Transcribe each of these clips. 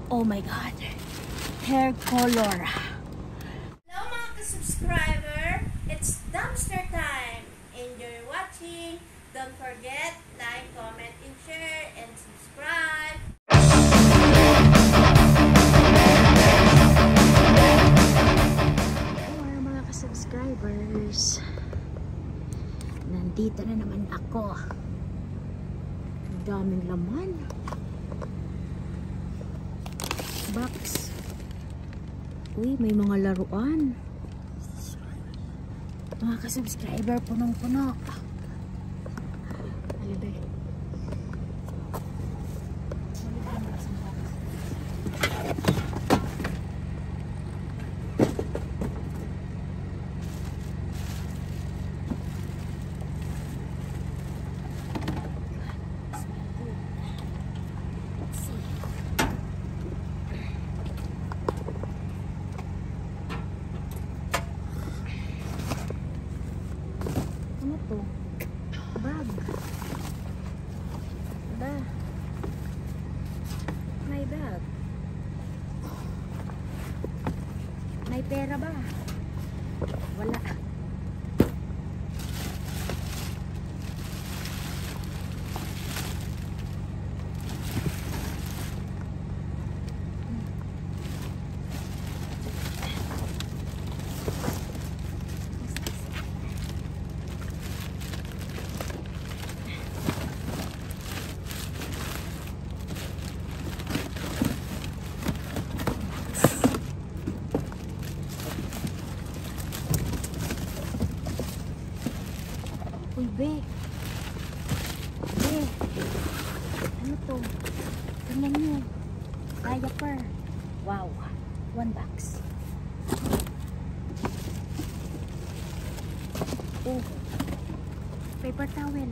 Oh my God. Hair color. Hello mga ka-subscriber! It's dumpster time! Enjoy watching! Don't forget, like, comment, and share, and subscribe! Hello mga ka-subscribers. Nandito na naman ako. Ang daming laman. Box. Uy, may mga laruan. Mga ka-subscriber, punong-puno. Alibay. Bag. Ba? May bag. May pera ba? Wala. Uy, be. Be. Ano to? Tingnan nyo. Diaper. Wow. 1 box. Oh. Paper towel.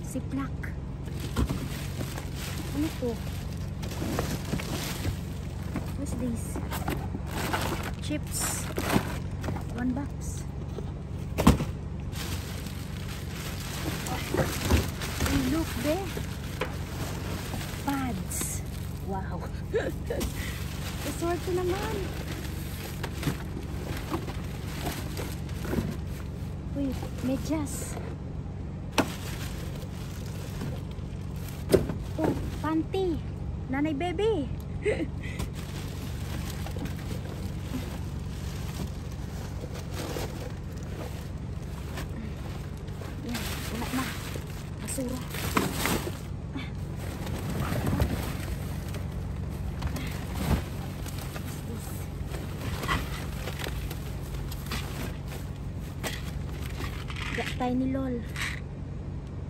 Ziploc. Ano to? What's this? Chips. 1 box. Hey, look there. Pads. Wow. Isorte naman. Uy, medyas. Oh, panty. Nanay baby. Wala na. Basura. Tiny Lol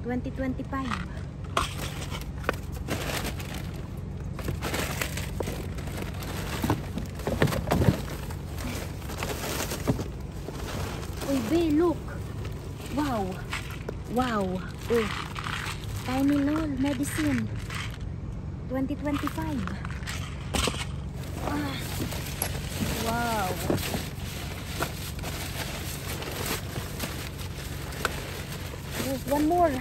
2025. Uy, be, look. Wow. Wow. Oh. Tiny Lol medicine 2025. Ah. Wow. There's one more. Oh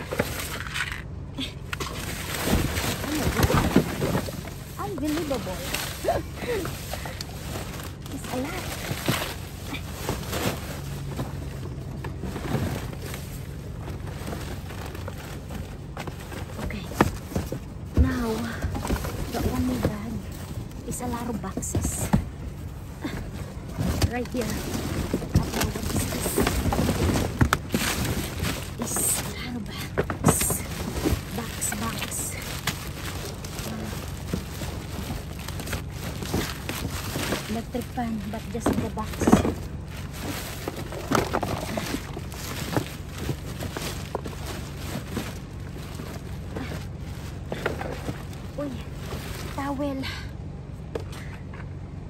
my God. Unbelievable. It's a lot. A lot of boxes right here. What is this? It's a lot of box. Electric fan, but just in the box. Uy, towel.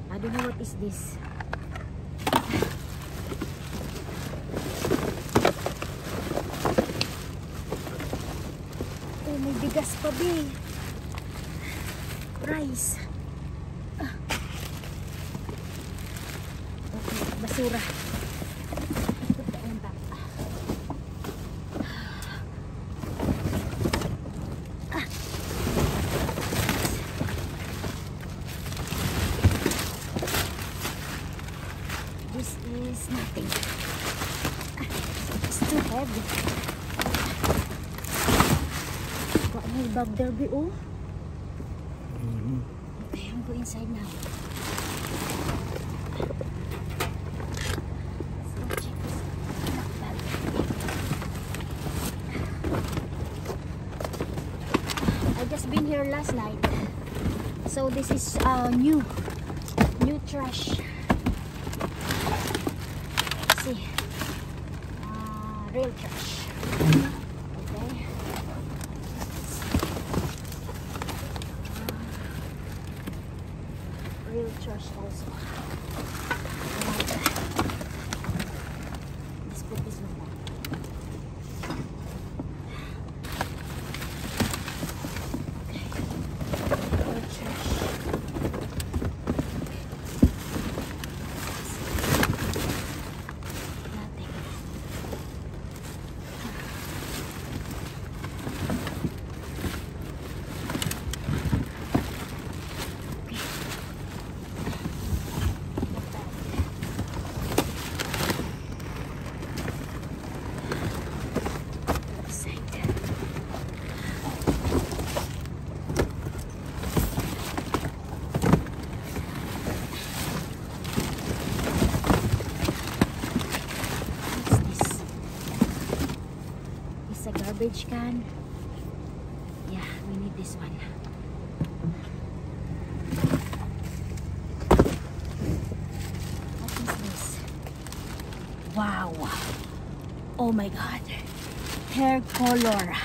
I don't know what is this. Oh, may bigas pa, be. Rice. Okay, basura. May bag there, be, oh. Okay, I'm go inside now. Let's go check this bag. I just been here last night. So this is new trash. Let's see. Real trash. Okay. Real trash also. Let's put this one down. Okay. Real trash. Nothing. Garbage can. Yeah, we need this one. What is this? Wow. Oh my god. Hair color.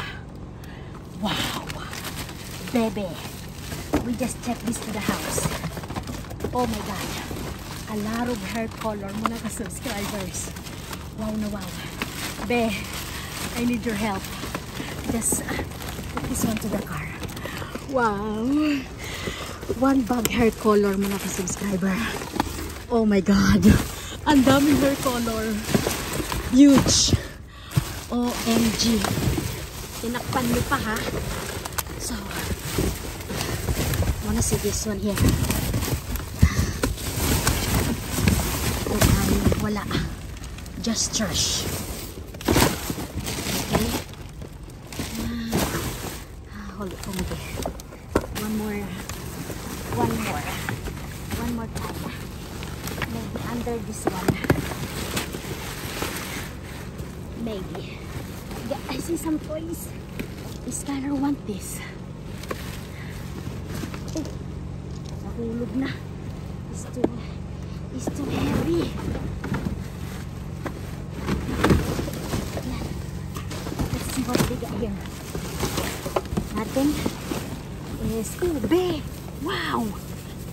Wow. Baby. We just checked this to the house. Oh my god. A lot of hair color muna ka subscribers. Wow na wow. Be, I need your help. Just put this one to the car. Wow. One bag hair color muna ka subscriber. Oh my god. Ang daming hair color. Huge. OMG. Tinakpan niyo pa ha. So, wanna see this one here. Okay, wala. Just trash. Hold it for me. One more time. Maybe under this one. Maybe. Yeah, I see some toys. Skylar want this. Oh, nahulog na. It's too heavy. Let's see what they got here. Natin is, oh, be, wow,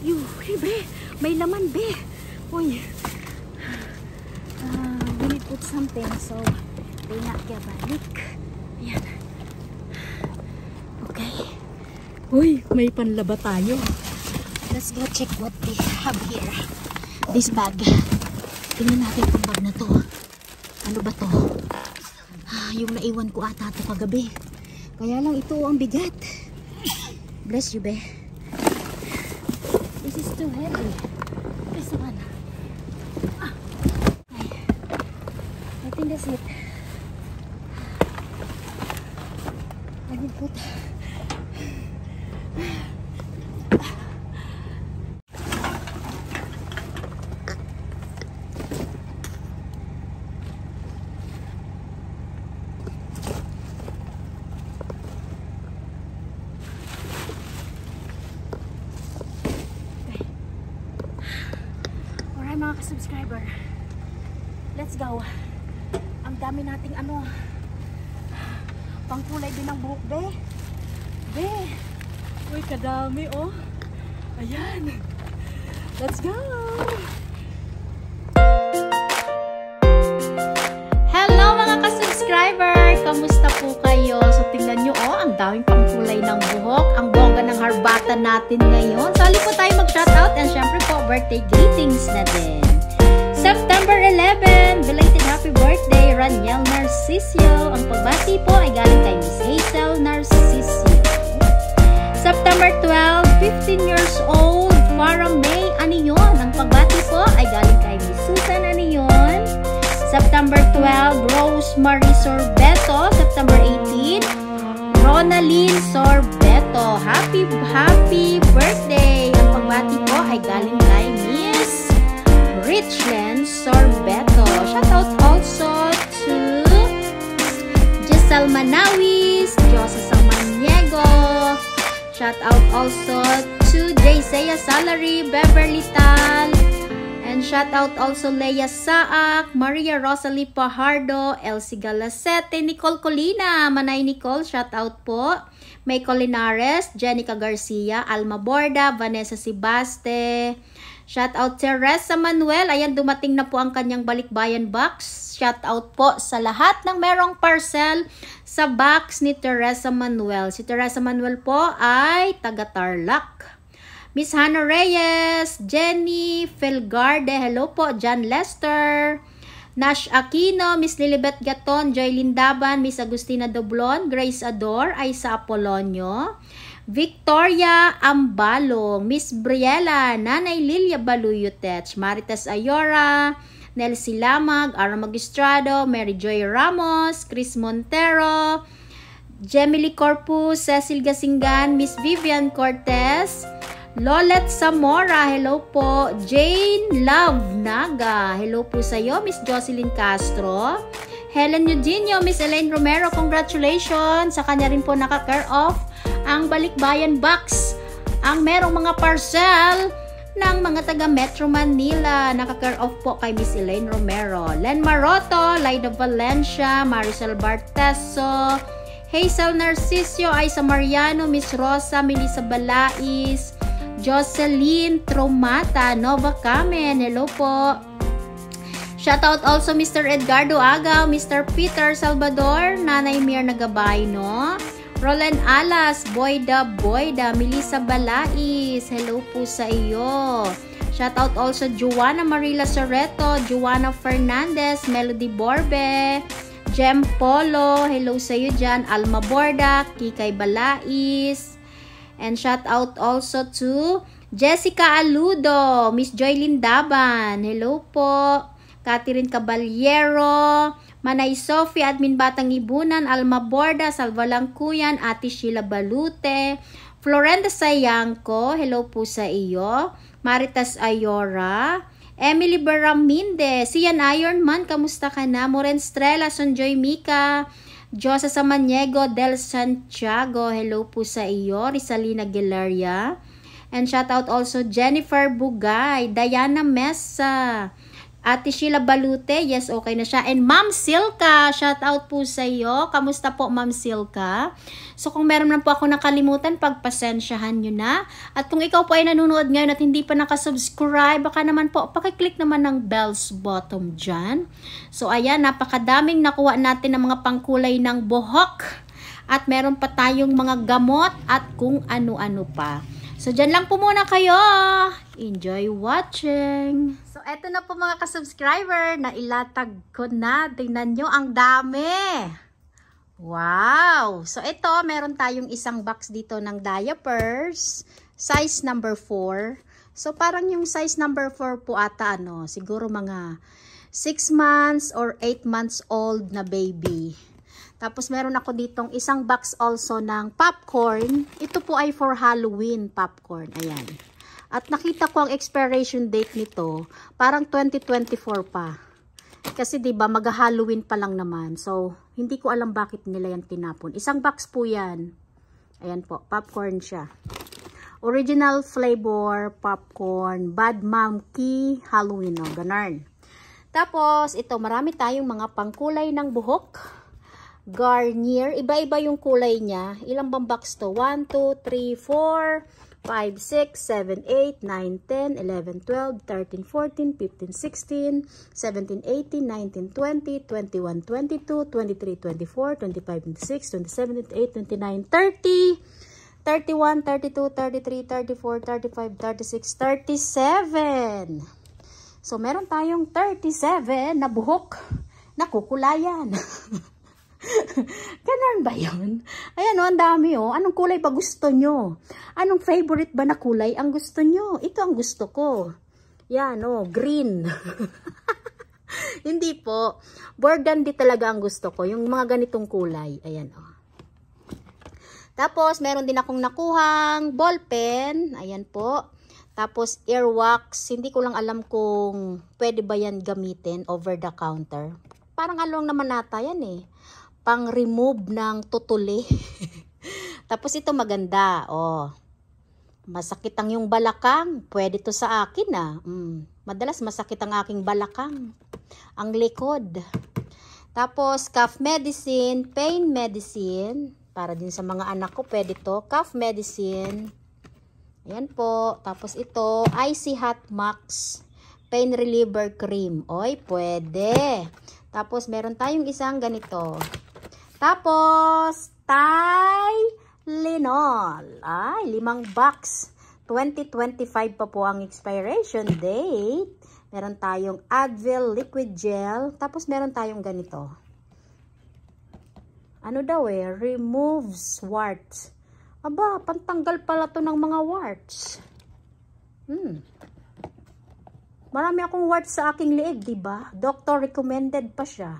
be, may laman, be, uy, we need to put something, so, they not get balik, ayan, okay, uy, may panlaba tayo, let's go check what they have here, this bag, tingnan natin itong bag na to, ano ba to, yung naiwan ko ata ito kagabi. Kaya lang ito ang bigat. Bless you, be. This is too heavy. This one. Okay. I think that's it. I will put. Mga ka-subscriber, let's go. Ang dami nating ano, pangkulay din ng buhok, be. Uy, kadami, oh. Ayan. Let's go. Hello mga ka-subscriber, kamusta po kayo? So tingnan nyo, oh, ang daming pangkulay ng buhok. Ang bongga ng harbatan natin ngayon. Sali po tayo mag-shoutout and syempre po, birthday greetings na din. September 11, belated happy birthday, Raniel Narcisio. Ang pagbati po ay galing kay Miss Hazel Narcisio. September 12, 15 years old, Farah May Anion. Ang pagbati po ay galing kay Miss Susan Anion. September 12, Rose Marie Sorbeto. September 18, Ronaldin Sorbeto. Happy birthday! Ang pagbati ko ay galing kay Miss Richland Sorbeto. Shoutout also to Giselle Manawis, Jose Samaniego. Shoutout also to Jaysea Salary, Beverly Tal. And shoutout also Leia Saak, Maria Rosalie Pajardo, Elsie Galasete, Nicole Colina, Manay Nicole, shoutout po. May Colinares, Jenica Garcia, Alma Borda, Vanessa Sibaste. Shoutout Teresa Manuel, ayan dumating na po ang kanyang balikbayan box. Shoutout po sa lahat ng merong parcel sa box ni Teresa Manuel. Si Teresa Manuel po ay taga Tarlac. Miss Hannah Reyes, Jenny Felgarde, hello po, John Lester, Nash Aquino, Miss Lilibet Gaton, Joy Lindaban, Miss Agustina Doblon, Grace Ador, Aisa Apolonio, Victoria Ambalong, Miss Briella, Nanay Lilia Baluyotech, Marites Ayora, Nelsie Lamag, Ara Magistrado, Mary Joy Ramos, Chris Montero, Gemily Corpus, Cecil Gasingan, Miss Vivian Cortez, Lolet Zamora, hello po. Jane Love Naga, hello po sa iyo. Miss Jocelyn Castro. Helen Eugenio, Miss Elaine Romero, congratulations. Sa kanya rin po naka-care off ang balikbayan box. Ang merong mga parcel ng mga taga Metro Manila. Naka-care off po kay Miss Elaine Romero. Len Maroto, Laida Valencia, Maricel Barteso, Hazel Narcisio, Aisa Mariano, Miss Rosa, Melissa Balais, Jocelyn Tromata, Nova Kamen, hello po. Shoutout also Mr. Edgardo Agaw, Mr. Peter Salvador, Nanay Mir Nagabay, no? Roland Alas, Boyda, Melissa Balais, hello po sa iyo. Shoutout also Joanna Marila Soreto, Joanna Fernandez, Melody Borbe, Jem Polo, hello sa iyo dyan. Alma Borda, Kikay Balais. And shout out also to Jessica Aludo, Miss Joylyn Daban, hello po. Catherine Caballero, Manay Sophie, Admin Batang Ibunan, Alma Borda, Salva Langkuyan, Ate Sheila Balute, Florenda Sayangco, hello po sa iyo. Maritas Ayora, Emily Baraminde, Sian Ironman, kamusta ka na? Moren Strela, Sonjoy Mika, Josa Samaniego, Del Santiago, hello po sa iyo. Rizalina Gilaria. And shout out also Jennifer Bugay, Diana Mesa, Ate Sheila Balute, yes, okay na siya. And Ma'am Silka, shout out po sa iyo. Kamusta po Ma'am Silka? So kung meron na po ako nakalimutan, pagpasensyahan nyo na. At kung ikaw po ay nanonood ngayon at hindi pa nakasubscribe, baka naman po, pakiclick naman ng bells bottom dyan. So ayan, napakadaming nakuha natin ng mga pangkulay ng buhok. At meron pa tayong mga gamot at kung ano-ano pa. So dyan lang po muna kayo. Enjoy watching. So eto na po mga kasubscriber, na ilatag ko na. Tingnan nyo, ang dami. Wow! So ito, meron tayong isang box dito ng diapers. Size number 4. So parang yung size number 4 po ata, ano, siguro mga 6 months or 8 months old na baby. Tapos meron ako ditong isang box also ng popcorn. Ito po ay for Halloween popcorn. Ayan. At nakita ko ang expiration date nito, parang 2024 pa. Kasi 'di ba mag-Halloween pa lang naman. So, hindi ko alam bakit nila yan tinapon. Isang box po 'yan. Ayan po, popcorn siya. Original flavor popcorn, Bad Monkey Halloween, no, ganun. Tapos ito, marami tayong mga pangkulay ng buhok. Garnier, iba-iba yung kulay niya. Ilang bang box to? 1, 2, 3, 4, 5, 6, 7, 8, 9, 10, 11, 12, 13, 14, 15, 16, 17, 18, 19, 20, 21, 22, 23, 24, 25, 26, 27, 28, 29, 30, 31, 32, 33, 34, 35, 36, 37. So, meron tayong 37 na buhok na kukulayan. Ganun ba yun? Ayan o, ang dami o. Anong kulay ba gusto nyo? Anong favorite ba na kulay ang gusto nyo? Ito ang gusto ko. Yan o, green. Hindi po. Burgundy talaga ang gusto ko. Yung mga ganitong kulay. Ayan o. Tapos, meron din akong nakuhang ballpen. Ayan po. Tapos, earwax. Hindi ko lang alam kung pwede ba yan gamitin over the counter. Parang along naman nata yan eh. Pang remove ng tutuli. Tapos, ito maganda. Oh. Masakit ang yung balakang. Pwede to sa akin ah. Madalas masakit ang aking balakang. Ang likod. Tapos, cough medicine, pain medicine. Para din sa mga anak ko, pwede to. Cough medicine. Ayan po. Tapos ito, Icy Hot Max Pain Reliever Cream. Oy, pwede. Tapos, meron tayong isang ganito. Tapos, Tylenol. Ay, 5 box. 2025 pa po ang expiration date. Meron tayong Advil Liquid Gel. Tapos, meron tayong ganito. Ano daw eh? Removes warts. Aba, pantanggal pala to ng mga warts. Marami akong warts sa aking leeg, diba? Doctor recommended pa siya.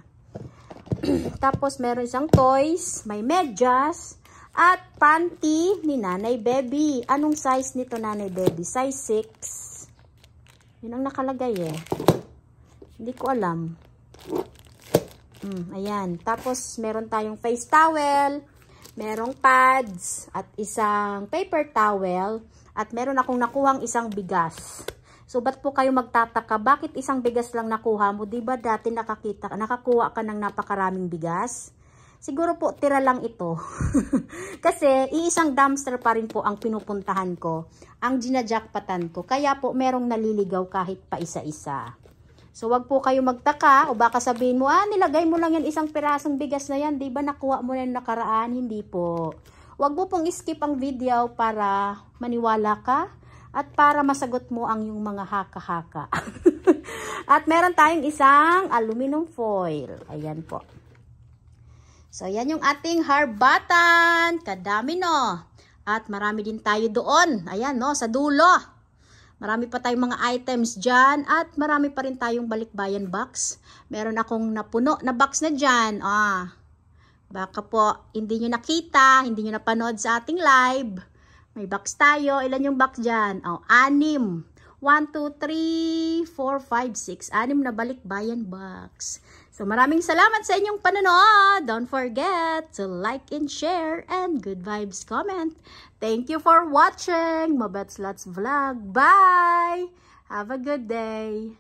Tapos, meron isang toys. May medyas. At panty ni Nanay Baby. Anong size nito, Nanay Baby? Size 6. Yun ang nakalagay eh. Hindi ko alam. Ayan. Tapos, meron tayong face towel, merong pads, at isang paper towel, at meron akong nakuhang isang bigas. So, ba't po kayo magtataka? Bakit isang bigas lang nakuha mo? Diba dati nakakuha ka ng napakaraming bigas? Siguro po, tira lang ito. Kasi, iisang dumpster pa rin po ang pinupuntahan ko. Ang ginajackpatan ko. Kaya po, merong naliligaw kahit pa isa-isa. So, wag po kayo magtaka o baka sabihin mo, nilagay mo lang yan isang pirasong bigas na yan. Diba nakuha mo na yung nakaraan? Hindi po. Wag mo pong skip ang video para maniwala ka at para masagot mo ang yung mga haka-haka. At meron tayong isang aluminum foil. Ayan po. So, yan yung ating harbatan. Kadami no. At marami din tayo doon. Ayan no, sa dulo. Marami pa tayong mga items dyan at marami pa rin tayong balikbayan box. Meron akong napuno na box na dyan. Baka po hindi nyo nakita, hindi nyo napanood sa ating live. May box tayo. Ilan yung box dyan? 6. 1, 2, 3, 4, 5, 6. 6 na balikbayan box. So maraming salamat sa inyong panonood. Don't forget to like and share and good vibes comment. Thank you for watching Mabets Lots Vlog. Bye! Have a good day!